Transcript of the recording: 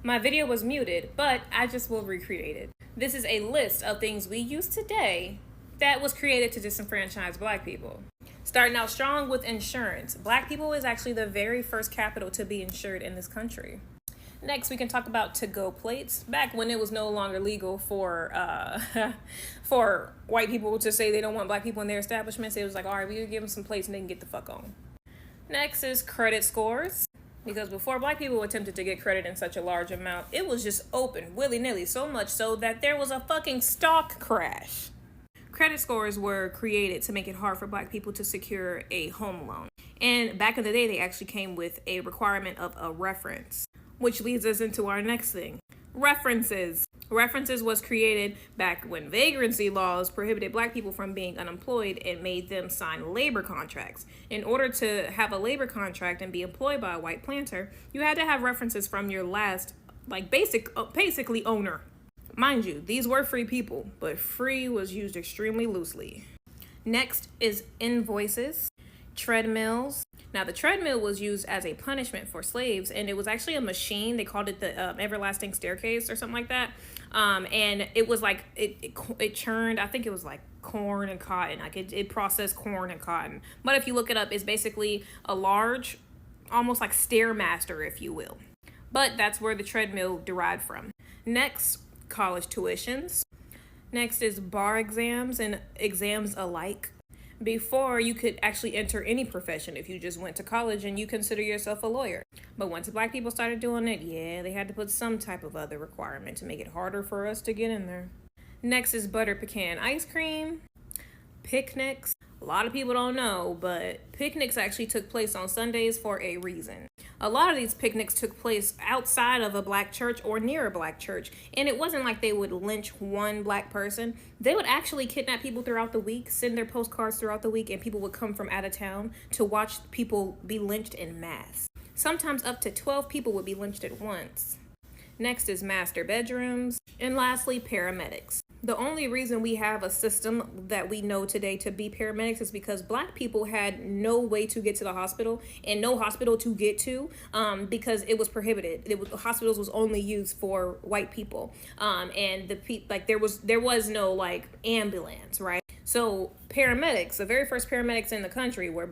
My video was muted, but I just will recreate it. This is a list of things we use today that was created to disenfranchise black people. Starting out strong with insurance. Black people is actually the very first capital to be insured in this country. Next, we can talk about to-go plates. Back when it was no longer legal for for white people to say they don't want black people in their establishments, it was like, all right, we can give them some plates and they can get the fuck on. Next is credit scores. Because before black people attempted to get credit in such a large amount, it was just open, willy-nilly, so much so that there was a fucking stock crash. Credit scores were created to make it hard for black people to secure a home loan. And back in the day, they actually came with a requirement of a reference, which leads us into our next thing. References. References was created back when vagrancy laws prohibited black people from being unemployed and made them sign labor contracts. In order to have a labor contract and be employed by a white planter, you had to have references from your last, basically owner. Mind you, these were free people, but free was used extremely loosely. Next is invoices, treadmills. Now, the treadmill was used as a punishment for slaves, and it was actually a machine. They called it the everlasting staircase or something like that. And it was like, it churned, I think it was like corn and cotton. Like it processed corn and cotton. But if you look it up, it's basically a large, almost like Stairmaster, if you will. But that's where the treadmill derived from. Next, college tuitions. Next is bar exams and exams alike. Before, you could actually enter any profession if you just went to college and you consider yourself a lawyer. But once black people started doing it, they had to put some type of other requirement to make it harder for us to get in there. Next is butter pecan ice cream, picnics. A lot of people don't know, but picnics actually took place on Sundays for a reason. A lot of these picnics took place outside of a black church or near a black church. And it wasn't like they would lynch one black person. They would actually kidnap people throughout the week, send their postcards throughout the week, and people would come from out of town to watch people be lynched in mass. Sometimes up to 12 people would be lynched at once. Next is master bedrooms. And lastly, paramedics. The only reason we have a system that we know today to be paramedics is because black people had no way to get to the hospital and no hospital to get to because it was prohibited. Hospitals was only used for white people, and there was no like ambulance, right? So paramedics, the very first paramedics in the country were